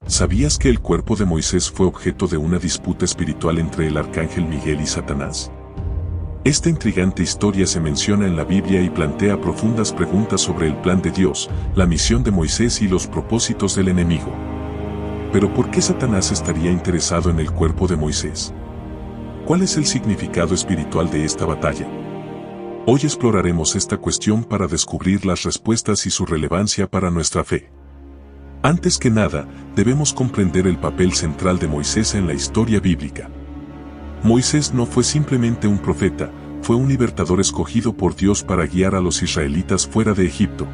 ¿Sabías que el cuerpo de Moisés fue objeto de una disputa espiritual entre el arcángel Miguel y Satanás? Esta intrigante historia se menciona en la Biblia y plantea profundas preguntas sobre el plan de Dios, la misión de Moisés y los propósitos del enemigo. Pero ¿por qué Satanás estaría interesado en el cuerpo de Moisés? ¿Cuál es el significado espiritual de esta batalla? Hoy exploraremos esta cuestión para descubrir las respuestas y su relevancia para nuestra fe. Antes que nada, debemos comprender el papel central de Moisés en la historia bíblica. Moisés no fue simplemente un profeta, fue un libertador escogido por Dios para guiar a los israelitas fuera de Egipto.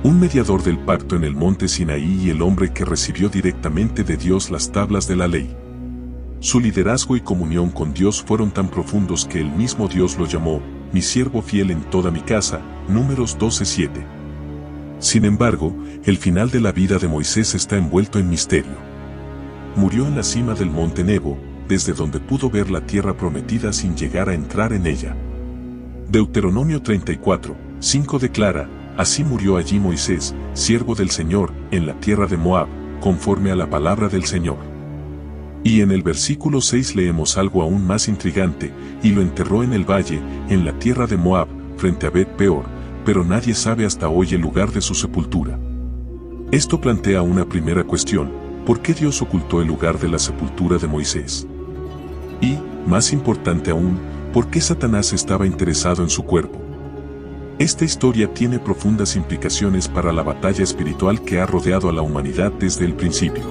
Un mediador del pacto en el monte Sinaí y el hombre que recibió directamente de Dios las tablas de la ley. Su liderazgo y comunión con Dios fueron tan profundos que el mismo Dios lo llamó, mi siervo fiel en toda mi casa, Números 12:7. Sin embargo, el final de la vida de Moisés está envuelto en misterio. Murió en la cima del monte Nebo, desde donde pudo ver la tierra prometida sin llegar a entrar en ella. Deuteronomio 34:5 declara, así murió allí Moisés, siervo del Señor, en la tierra de Moab, conforme a la palabra del Señor. Y en el versículo 6 leemos algo aún más intrigante, y lo enterró en el valle, en la tierra de Moab, frente a Bet-peor, pero nadie sabe hasta hoy el lugar de su sepultura. Esto plantea una primera cuestión, ¿por qué Dios ocultó el lugar de la sepultura de Moisés? Y, más importante aún, ¿por qué Satanás estaba interesado en su cuerpo? Esta historia tiene profundas implicaciones para la batalla espiritual que ha rodeado a la humanidad desde el principio.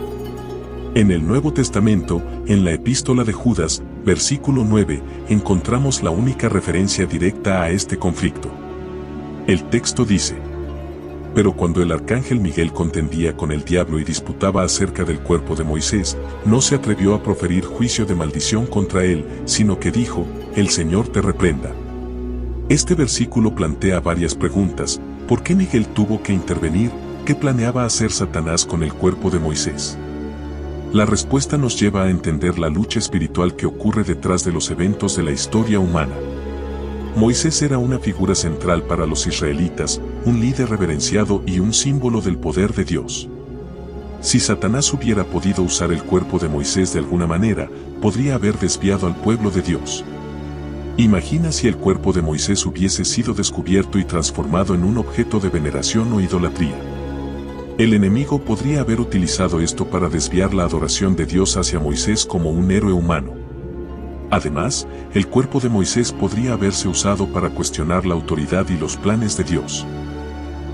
En el Nuevo Testamento, en la Epístola de Judas, versículo 9, encontramos la única referencia directa a este conflicto. El texto dice: pero cuando el arcángel Miguel contendía con el diablo y disputaba acerca del cuerpo de Moisés, no se atrevió a proferir juicio de maldición contra él, sino que dijo, el Señor te reprenda. Este versículo plantea varias preguntas. ¿Por qué Miguel tuvo que intervenir? ¿Qué planeaba hacer Satanás con el cuerpo de Moisés? La respuesta nos lleva a entender la lucha espiritual que ocurre detrás de los eventos de la historia humana. Moisés era una figura central para los israelitas, un líder reverenciado y un símbolo del poder de Dios. Si Satanás hubiera podido usar el cuerpo de Moisés de alguna manera, podría haber desviado al pueblo de Dios. Imagina si el cuerpo de Moisés hubiese sido descubierto y transformado en un objeto de veneración o idolatría. El enemigo podría haber utilizado esto para desviar la adoración de Dios hacia Moisés como un héroe humano. Además, el cuerpo de Moisés podría haberse usado para cuestionar la autoridad y los planes de Dios.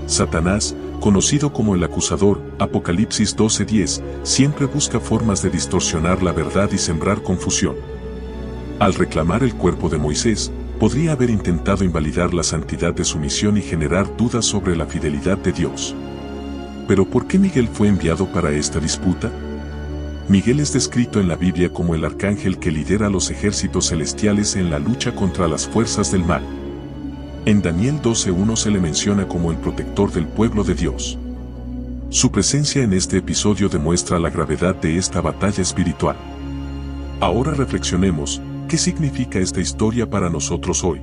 Satanás, conocido como el acusador, Apocalipsis 12:10, siempre busca formas de distorsionar la verdad y sembrar confusión. Al reclamar el cuerpo de Moisés, podría haber intentado invalidar la santidad de su misión y generar dudas sobre la fidelidad de Dios. ¿Pero por qué Miguel fue enviado para esta disputa? Miguel es descrito en la Biblia como el arcángel que lidera los ejércitos celestiales en la lucha contra las fuerzas del mal. En Daniel 12:1 se le menciona como el protector del pueblo de Dios. Su presencia en este episodio demuestra la gravedad de esta batalla espiritual. Ahora reflexionemos, ¿qué significa esta historia para nosotros hoy?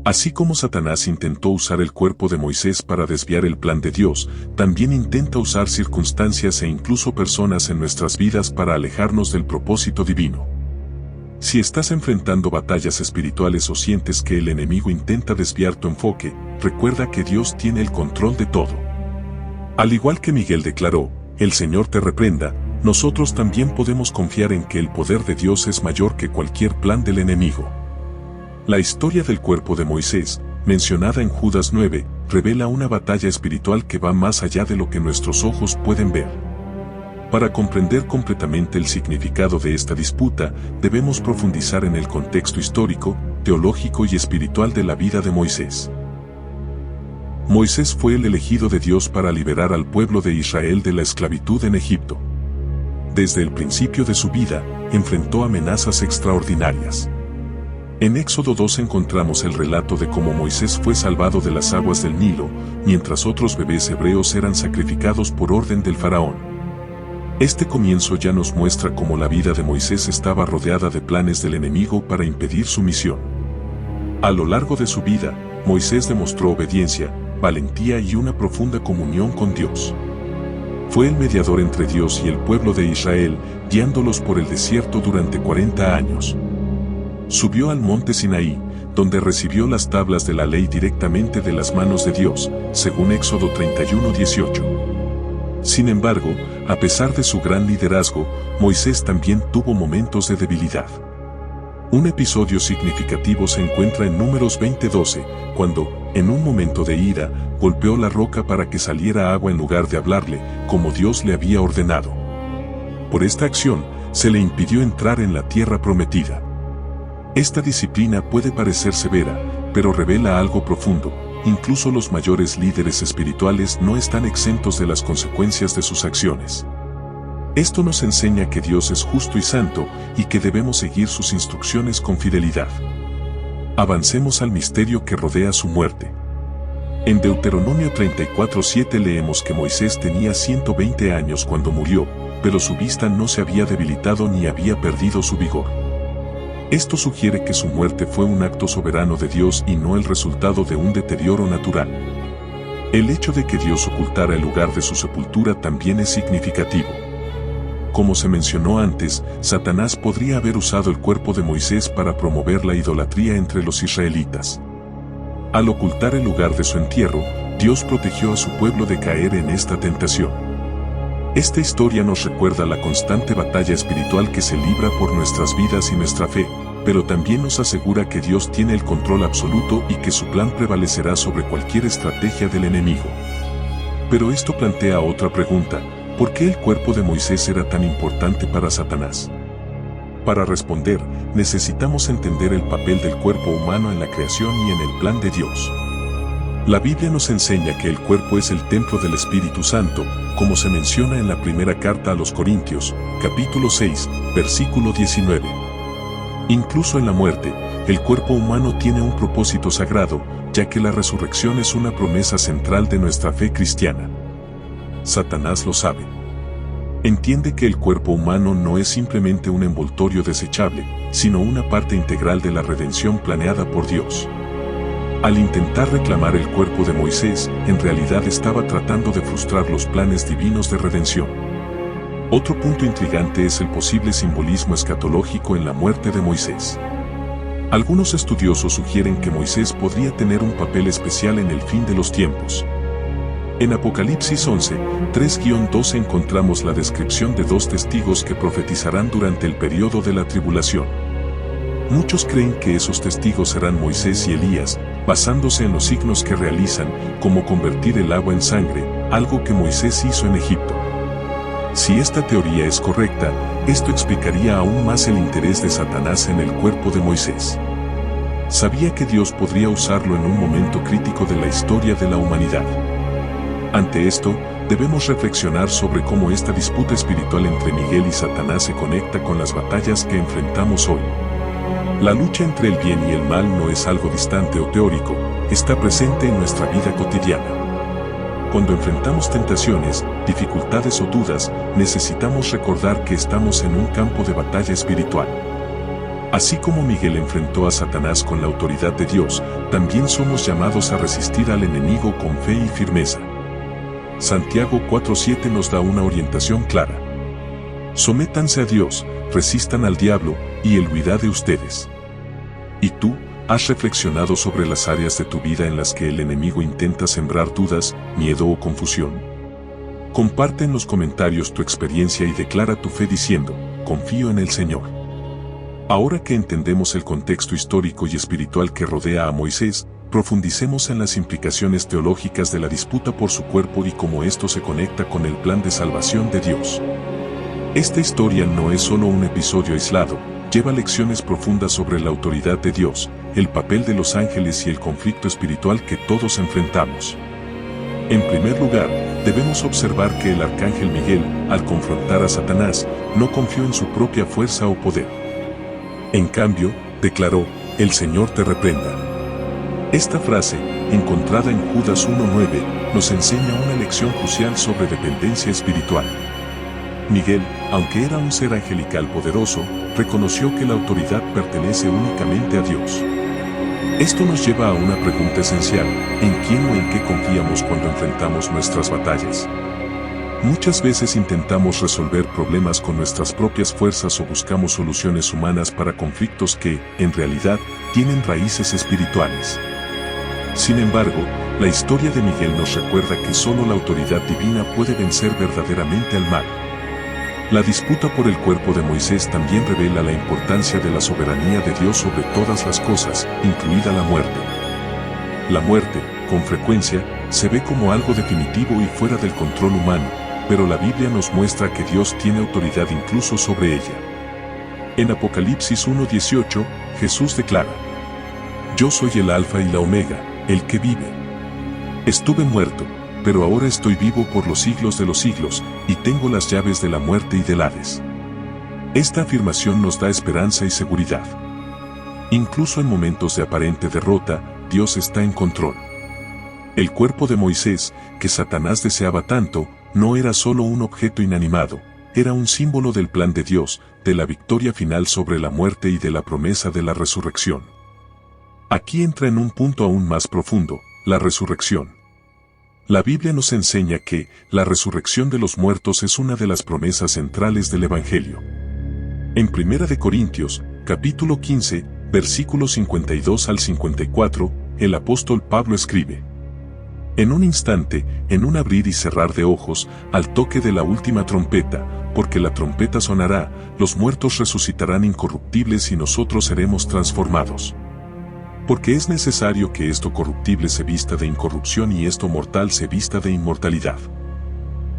Así como Satanás intentó usar el cuerpo de Moisés para desviar el plan de Dios, también intenta usar circunstancias e incluso personas en nuestras vidas para alejarnos del propósito divino. Si estás enfrentando batallas espirituales o sientes que el enemigo intenta desviar tu enfoque, recuerda que Dios tiene el control de todo. Al igual que Miguel declaró, el Señor te reprenda, nosotros también podemos confiar en que el poder de Dios es mayor que cualquier plan del enemigo. La historia del cuerpo de Moisés, mencionada en Judas 9, revela una batalla espiritual que va más allá de lo que nuestros ojos pueden ver. Para comprender completamente el significado de esta disputa, debemos profundizar en el contexto histórico, teológico y espiritual de la vida de Moisés. Moisés fue el elegido de Dios para liberar al pueblo de Israel de la esclavitud en Egipto. Desde el principio de su vida, enfrentó amenazas extraordinarias. En Éxodo 2 encontramos el relato de cómo Moisés fue salvado de las aguas del Nilo, mientras otros bebés hebreos eran sacrificados por orden del faraón. Este comienzo ya nos muestra cómo la vida de Moisés estaba rodeada de planes del enemigo para impedir su misión. A lo largo de su vida, Moisés demostró obediencia, valentía y una profunda comunión con Dios. Fue el mediador entre Dios y el pueblo de Israel, guiándolos por el desierto durante 40 años. Subió al monte Sinaí, donde recibió las tablas de la ley directamente de las manos de Dios, según Éxodo 31:18. Sin embargo, a pesar de su gran liderazgo, Moisés también tuvo momentos de debilidad. Un episodio significativo se encuentra en Números 20:12, cuando, en un momento de ira, golpeó la roca para que saliera agua en lugar de hablarle, como Dios le había ordenado. Por esta acción, se le impidió entrar en la tierra prometida. Esta disciplina puede parecer severa, pero revela algo profundo. Incluso los mayores líderes espirituales no están exentos de las consecuencias de sus acciones. Esto nos enseña que Dios es justo y santo, y que debemos seguir sus instrucciones con fidelidad. Avancemos al misterio que rodea su muerte. En Deuteronomio 34:7 leemos que Moisés tenía 120 años cuando murió, pero su vista no se había debilitado ni había perdido su vigor. Esto sugiere que su muerte fue un acto soberano de Dios y no el resultado de un deterioro natural. El hecho de que Dios ocultara el lugar de su sepultura también es significativo. Como se mencionó antes, Satanás podría haber usado el cuerpo de Moisés para promover la idolatría entre los israelitas. Al ocultar el lugar de su entierro, Dios protegió a su pueblo de caer en esta tentación. Esta historia nos recuerda la constante batalla espiritual que se libra por nuestras vidas y nuestra fe, pero también nos asegura que Dios tiene el control absoluto y que su plan prevalecerá sobre cualquier estrategia del enemigo. Pero esto plantea otra pregunta: ¿por qué el cuerpo de Moisés era tan importante para Satanás? Para responder, necesitamos entender el papel del cuerpo humano en la creación y en el plan de Dios. La Biblia nos enseña que el cuerpo es el templo del Espíritu Santo, como se menciona en la primera carta a los Corintios, capítulo 6, versículo 19. Incluso en la muerte, el cuerpo humano tiene un propósito sagrado, ya que la resurrección es una promesa central de nuestra fe cristiana. Satanás lo sabe. Entiende que el cuerpo humano no es simplemente un envoltorio desechable, sino una parte integral de la redención planeada por Dios. Al intentar reclamar el cuerpo de Moisés, en realidad estaba tratando de frustrar los planes divinos de redención. Otro punto intrigante es el posible simbolismo escatológico en la muerte de Moisés. Algunos estudiosos sugieren que Moisés podría tener un papel especial en el fin de los tiempos. En Apocalipsis 11, 3-12 encontramos la descripción de 2 testigos que profetizarán durante el periodo de la tribulación. Muchos creen que esos testigos serán Moisés y Elías, basándose en los signos que realizan, como convertir el agua en sangre, algo que Moisés hizo en Egipto. Si esta teoría es correcta, esto explicaría aún más el interés de Satanás en el cuerpo de Moisés. Sabía que Dios podría usarlo en un momento crítico de la historia de la humanidad. Ante esto, debemos reflexionar sobre cómo esta disputa espiritual entre Miguel y Satanás se conecta con las batallas que enfrentamos hoy. La lucha entre el bien y el mal no es algo distante o teórico, está presente en nuestra vida cotidiana. Cuando enfrentamos tentaciones, dificultades o dudas, necesitamos recordar que estamos en un campo de batalla espiritual. Así como Miguel enfrentó a Satanás con la autoridad de Dios, también somos llamados a resistir al enemigo con fe y firmeza. Santiago 4:7 nos da una orientación clara. Sométanse a Dios, resistan al diablo, y él huirá de ustedes. ¿Y tú, has reflexionado sobre las áreas de tu vida en las que el enemigo intenta sembrar dudas, miedo o confusión? Comparte en los comentarios tu experiencia y declara tu fe diciendo: confío en el Señor. Ahora que entendemos el contexto histórico y espiritual que rodea a Moisés, profundicemos en las implicaciones teológicas de la disputa por su cuerpo y cómo esto se conecta con el plan de salvación de Dios. Esta historia no es solo un episodio aislado, lleva lecciones profundas sobre la autoridad de Dios, el papel de los ángeles y el conflicto espiritual que todos enfrentamos. En primer lugar, debemos observar que el arcángel Miguel, al confrontar a Satanás, no confió en su propia fuerza o poder. En cambio, declaró: el Señor te reprenda. Esta frase, encontrada en Judas 1:9, nos enseña una lección crucial sobre dependencia espiritual. Miguel, aunque era un ser angelical poderoso, reconoció que la autoridad pertenece únicamente a Dios. Esto nos lleva a una pregunta esencial: ¿en quién o en qué confiamos cuando enfrentamos nuestras batallas? Muchas veces intentamos resolver problemas con nuestras propias fuerzas o buscamos soluciones humanas para conflictos que, en realidad, tienen raíces espirituales. Sin embargo, la historia de Miguel nos recuerda que solo la autoridad divina puede vencer verdaderamente al mal. La disputa por el cuerpo de Moisés también revela la importancia de la soberanía de Dios sobre todas las cosas, incluida la muerte. La muerte, con frecuencia, se ve como algo definitivo y fuera del control humano, pero la Biblia nos muestra que Dios tiene autoridad incluso sobre ella. En Apocalipsis 1:18, Jesús declara: Yo soy el Alfa y la Omega, el que vive. Estuve muerto, pero ahora estoy vivo por los siglos de los siglos, y tengo las llaves de la muerte y del Hades. Esta afirmación nos da esperanza y seguridad. Incluso en momentos de aparente derrota, Dios está en control. El cuerpo de Moisés, que Satanás deseaba tanto, no era solo un objeto inanimado, era un símbolo del plan de Dios, de la victoria final sobre la muerte y de la promesa de la resurrección. Aquí entra en un punto aún más profundo, la resurrección. La Biblia nos enseña que la resurrección de los muertos es una de las promesas centrales del Evangelio. En 1 de Corintios, capítulo 15, versículos 52 al 54, el apóstol Pablo escribe: En un instante, en un abrir y cerrar de ojos, al toque de la última trompeta, porque la trompeta sonará, los muertos resucitarán incorruptibles y nosotros seremos transformados. Porque es necesario que esto corruptible se vista de incorrupción y esto mortal se vista de inmortalidad.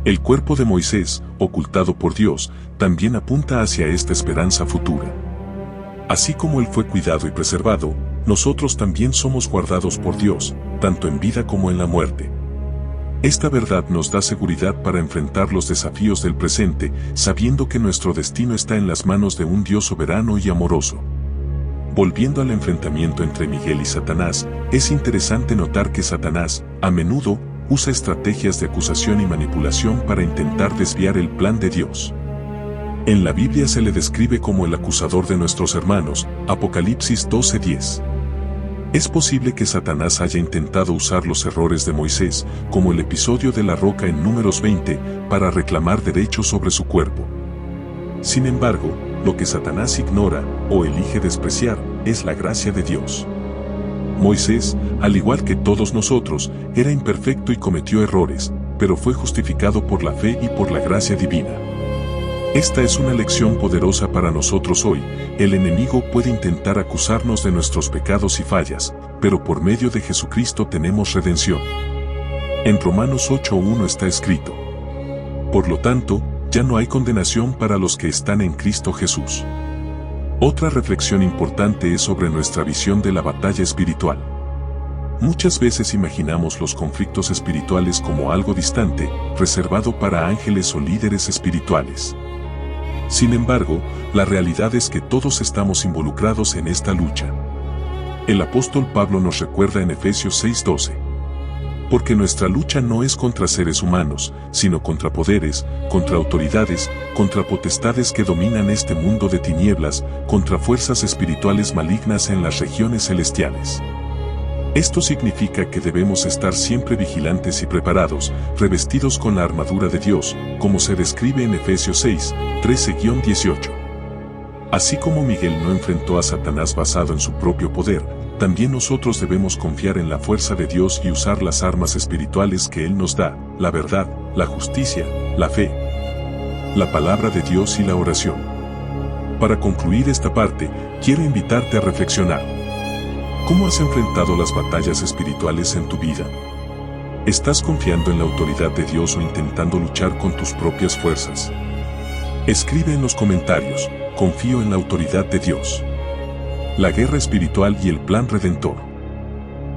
El cuerpo de Moisés, ocultado por Dios, también apunta hacia esta esperanza futura. Así como él fue cuidado y preservado, nosotros también somos guardados por Dios, tanto en vida como en la muerte. Esta verdad nos da seguridad para enfrentar los desafíos del presente, sabiendo que nuestro destino está en las manos de un Dios soberano y amoroso. Volviendo al enfrentamiento entre Miguel y Satanás, es interesante notar que Satanás, a menudo, usa estrategias de acusación y manipulación para intentar desviar el plan de Dios. En la Biblia se le describe como el acusador de nuestros hermanos, Apocalipsis 12:10. Es posible que Satanás haya intentado usar los errores de Moisés, como el episodio de la roca en Números 20, para reclamar derechos sobre su cuerpo. Sin embargo, lo que Satanás ignora, o elige despreciar, es la gracia de Dios. Moisés, al igual que todos nosotros, era imperfecto y cometió errores, pero fue justificado por la fe y por la gracia divina. Esta es una lección poderosa para nosotros hoy. El enemigo puede intentar acusarnos de nuestros pecados y fallas, pero por medio de Jesucristo tenemos redención. En Romanos 8:1 está escrito: Por lo tanto, ya no hay condenación para los que están en Cristo Jesús. Otra reflexión importante es sobre nuestra visión de la batalla espiritual. Muchas veces imaginamos los conflictos espirituales como algo distante, reservado para ángeles o líderes espirituales. Sin embargo, la realidad es que todos estamos involucrados en esta lucha. El apóstol Pablo nos recuerda en Efesios 6:12. Porque nuestra lucha no es contra seres humanos, sino contra poderes, contra autoridades, contra potestades que dominan este mundo de tinieblas, contra fuerzas espirituales malignas en las regiones celestiales. Esto significa que debemos estar siempre vigilantes y preparados, revestidos con la armadura de Dios, como se describe en Efesios 6, 13-18. Así como Miguel no enfrentó a Satanás basado en su propio poder, también nosotros debemos confiar en la fuerza de Dios y usar las armas espirituales que Él nos da, la verdad, la justicia, la fe, la palabra de Dios y la oración. Para concluir esta parte, quiero invitarte a reflexionar. ¿Cómo has enfrentado las batallas espirituales en tu vida? ¿Estás confiando en la autoridad de Dios o intentando luchar con tus propias fuerzas? Escribe en los comentarios: confío en la autoridad de Dios. La guerra espiritual y el plan redentor.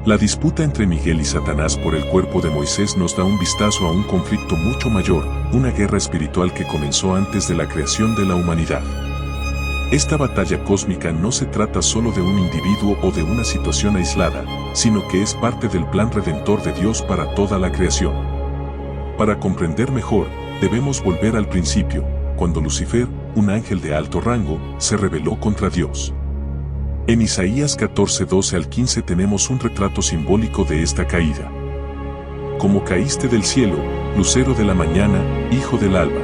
La disputa entre Miguel y Satanás por el cuerpo de Moisés nos da un vistazo a un conflicto mucho mayor, una guerra espiritual que comenzó antes de la creación de la humanidad. Esta batalla cósmica no se trata solo de un individuo o de una situación aislada, sino que es parte del plan redentor de Dios para toda la creación. Para comprender mejor, debemos volver al principio, cuando Lucifer, un ángel de alto rango, se rebeló contra Dios. En Isaías 14:12-15 tenemos un retrato simbólico de esta caída. como caíste del cielo, lucero de la mañana, hijo del alba.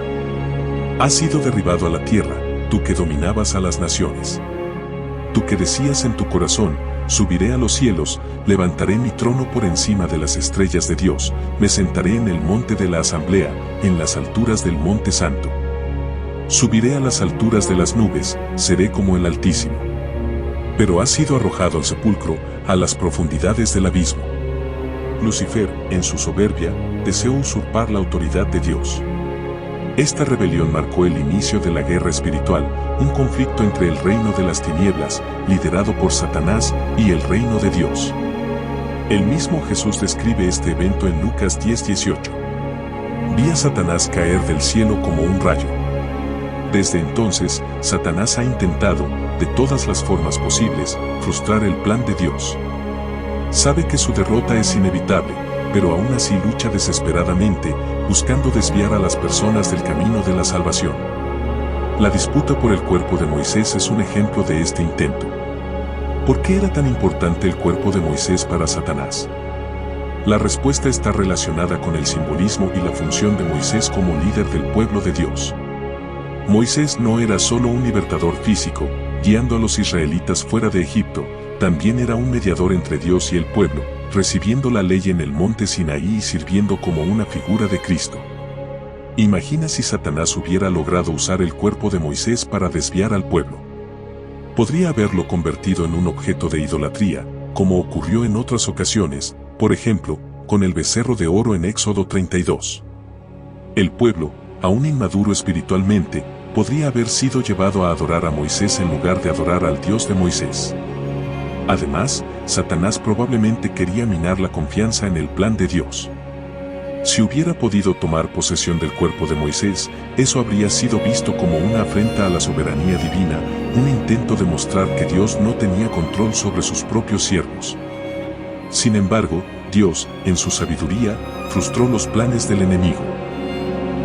Has sido derribado a la tierra, tú que dominabas a las naciones. Tú que decías en tu corazón, subiré a los cielos, levantaré mi trono por encima de las estrellas de Dios, me sentaré en el monte de la asamblea, en las alturas del monte santo. Subiré a las alturas de las nubes, seré como el Altísimo. Pero has sido arrojado al sepulcro, a las profundidades del abismo. Lucifer, en su soberbia, deseó usurpar la autoridad de Dios. Esta rebelión marcó el inicio de la guerra espiritual, un conflicto entre el reino de las tinieblas, liderado por Satanás, y el reino de Dios. El mismo Jesús describe este evento en Lucas 10:18. Vi a Satanás caer del cielo como un rayo. Desde entonces, Satanás ha intentado, de todas las formas posibles, frustrar el plan de Dios. Sabe que su derrota es inevitable, pero aún así lucha desesperadamente, buscando desviar a las personas del camino de la salvación. La disputa por el cuerpo de Moisés es un ejemplo de este intento. ¿Por qué era tan importante el cuerpo de Moisés para Satanás? La respuesta está relacionada con el simbolismo y la función de Moisés como líder del pueblo de Dios. Moisés no era solo un libertador físico, guiando a los israelitas fuera de Egipto, también era un mediador entre Dios y el pueblo, recibiendo la ley en el monte Sinaí y sirviendo como una figura de Cristo. Imagina si Satanás hubiera logrado usar el cuerpo de Moisés para desviar al pueblo. Podría haberlo convertido en un objeto de idolatría, como ocurrió en otras ocasiones, por ejemplo, con el becerro de oro en Éxodo 32. El pueblo, aún inmaduro espiritualmente, podría haber sido llevado a adorar a Moisés en lugar de adorar al Dios de Moisés. Además, Satanás probablemente quería minar la confianza en el plan de Dios. Si hubiera podido tomar posesión del cuerpo de Moisés, eso habría sido visto como una afrenta a la soberanía divina, un intento de mostrar que Dios no tenía control sobre sus propios siervos. Sin embargo, Dios, en su sabiduría, frustró los planes del enemigo.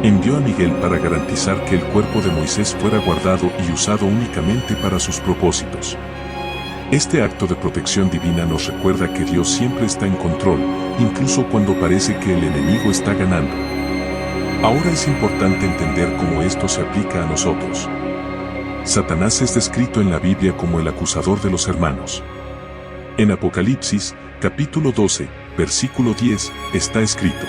Envió a Miguel para garantizar que el cuerpo de Moisés fuera guardado y usado únicamente para sus propósitos. Este acto de protección divina nos recuerda que Dios siempre está en control, incluso cuando parece que el enemigo está ganando. Ahora es importante entender cómo esto se aplica a nosotros. Satanás es descrito en la Biblia como el acusador de los hermanos. En Apocalipsis, capítulo 12, versículo 10, está escrito: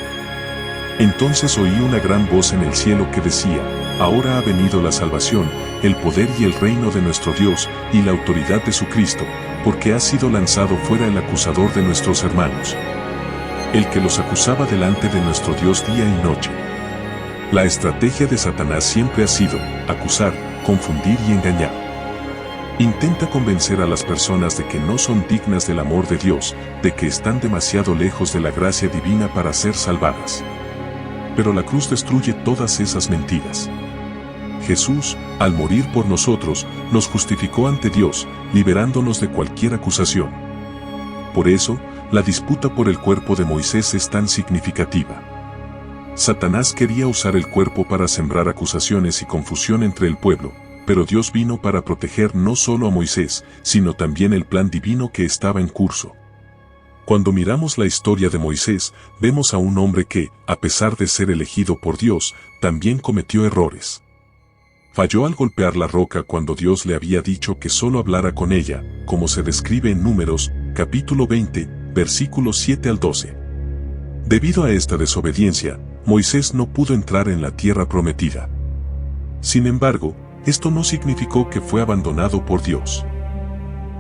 Entonces oí una gran voz en el cielo que decía: Ahora ha venido la salvación, el poder y el reino de nuestro Dios, y la autoridad de su Cristo, porque ha sido lanzado fuera el acusador de nuestros hermanos, el que los acusaba delante de nuestro Dios día y noche. La estrategia de Satanás siempre ha sido acusar, confundir y engañar. Intenta convencer a las personas de que no son dignas del amor de Dios, de que están demasiado lejos de la gracia divina para ser salvadas. Pero la cruz destruye todas esas mentiras. Jesús, al morir por nosotros, nos justificó ante Dios, liberándonos de cualquier acusación. Por eso, la disputa por el cuerpo de Moisés es tan significativa. Satanás quería usar el cuerpo para sembrar acusaciones y confusión entre el pueblo, pero Dios vino para proteger no solo a Moisés, sino también el plan divino que estaba en curso. Cuando miramos la historia de Moisés, vemos a un hombre que, a pesar de ser elegido por Dios, también cometió errores. Falló al golpear la roca cuando Dios le había dicho que solo hablara con ella, como se describe en Números, capítulo 20, versículos 7 al 12. Debido a esta desobediencia, Moisés no pudo entrar en la tierra prometida. Sin embargo, esto no significó que fue abandonado por Dios.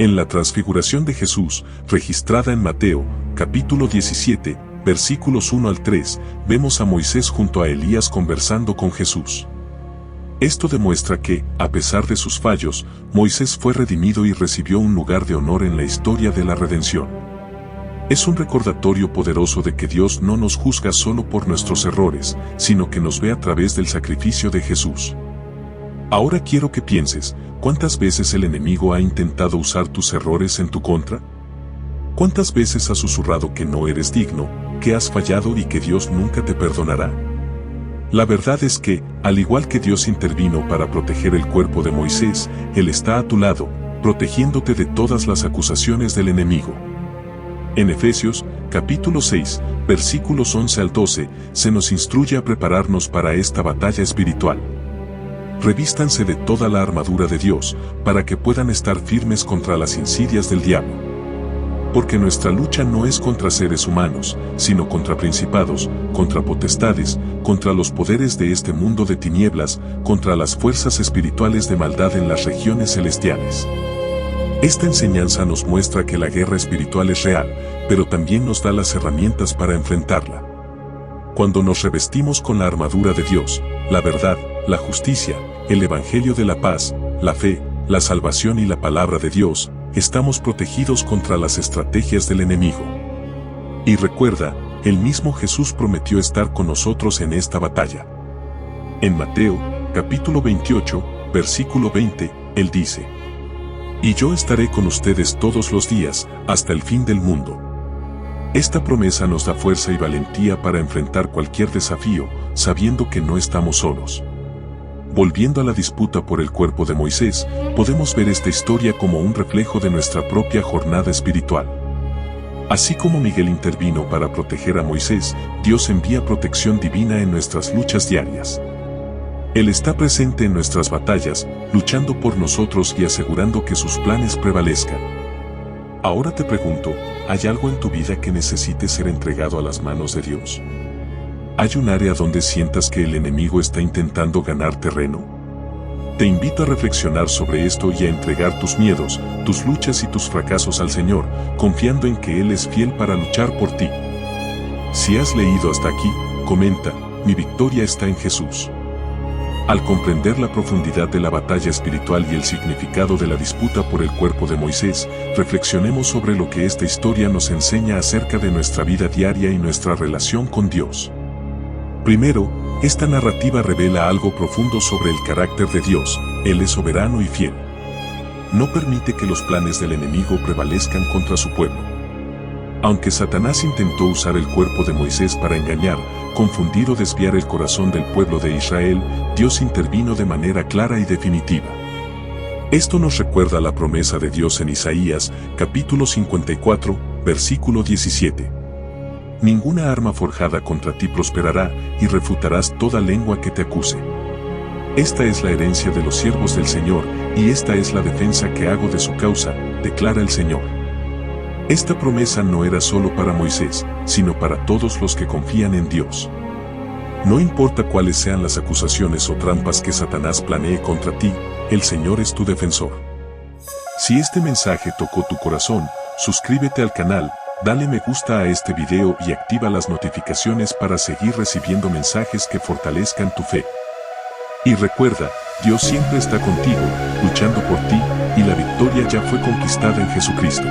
En la transfiguración de Jesús, registrada en Mateo, capítulo 17, versículos 1 al 3, vemos a Moisés junto a Elías conversando con Jesús. Esto demuestra que, a pesar de sus fallos, Moisés fue redimido y recibió un lugar de honor en la historia de la redención. Es un recordatorio poderoso de que Dios no nos juzga solo por nuestros errores, sino que nos ve a través del sacrificio de Jesús. Ahora quiero que pienses, ¿cuántas veces el enemigo ha intentado usar tus errores en tu contra? ¿Cuántas veces has susurrado que no eres digno, que has fallado y que Dios nunca te perdonará? La verdad es que, al igual que Dios intervino para proteger el cuerpo de Moisés, Él está a tu lado, protegiéndote de todas las acusaciones del enemigo. En Efesios, capítulo 6, versículos 11 al 12, se nos instruye a prepararnos para esta batalla espiritual. Revístanse de toda la armadura de Dios, para que puedan estar firmes contra las insidias del diablo. Porque nuestra lucha no es contra seres humanos, sino contra principados, contra potestades, contra los poderes de este mundo de tinieblas, contra las fuerzas espirituales de maldad en las regiones celestiales. Esta enseñanza nos muestra que la guerra espiritual es real, pero también nos da las herramientas para enfrentarla. Cuando nos revestimos con la armadura de Dios, la verdad, la justicia, el evangelio de la paz, la fe, la salvación y la palabra de Dios, estamos protegidos contra las estrategias del enemigo. Y recuerda, el mismo Jesús prometió estar con nosotros en esta batalla. En Mateo, capítulo 28, versículo 20, Él dice: Y yo estaré con ustedes todos los días, hasta el fin del mundo. Esta promesa nos da fuerza y valentía para enfrentar cualquier desafío, sabiendo que no estamos solos. Volviendo a la disputa por el cuerpo de Moisés, podemos ver esta historia como un reflejo de nuestra propia jornada espiritual. Así como Miguel intervino para proteger a Moisés, Dios envía protección divina en nuestras luchas diarias. Él está presente en nuestras batallas, luchando por nosotros y asegurando que sus planes prevalezcan. Ahora te pregunto, ¿hay algo en tu vida que necesite ser entregado a las manos de Dios? ¿Hay un área donde sientas que el enemigo está intentando ganar terreno? Te invito a reflexionar sobre esto y a entregar tus miedos, tus luchas y tus fracasos al Señor, confiando en que Él es fiel para luchar por ti. Si has leído hasta aquí, comenta: mi victoria está en Jesús. Al comprender la profundidad de la batalla espiritual y el significado de la disputa por el cuerpo de Moisés, reflexionemos sobre lo que esta historia nos enseña acerca de nuestra vida diaria y nuestra relación con Dios. Primero, esta narrativa revela algo profundo sobre el carácter de Dios. Él es soberano y fiel. No permite que los planes del enemigo prevalezcan contra su pueblo. Aunque Satanás intentó usar el cuerpo de Moisés para engañar, confundir o desviar el corazón del pueblo de Israel, Dios intervino de manera clara y definitiva. Esto nos recuerda la promesa de Dios en Isaías, capítulo 54, versículo 17. Ninguna arma forjada contra ti prosperará, y refutarás toda lengua que te acuse. Esta es la herencia de los siervos del Señor, y esta es la defensa que hago de su causa, declara el Señor. Esta promesa no era solo para Moisés, sino para todos los que confían en Dios. No importa cuáles sean las acusaciones o trampas que Satanás planee contra ti, el Señor es tu defensor. Si este mensaje tocó tu corazón, suscríbete al canal, dale me gusta a este video y activa las notificaciones para seguir recibiendo mensajes que fortalezcan tu fe. Y recuerda, Dios siempre está contigo, luchando por ti, y la victoria ya fue conquistada en Jesucristo.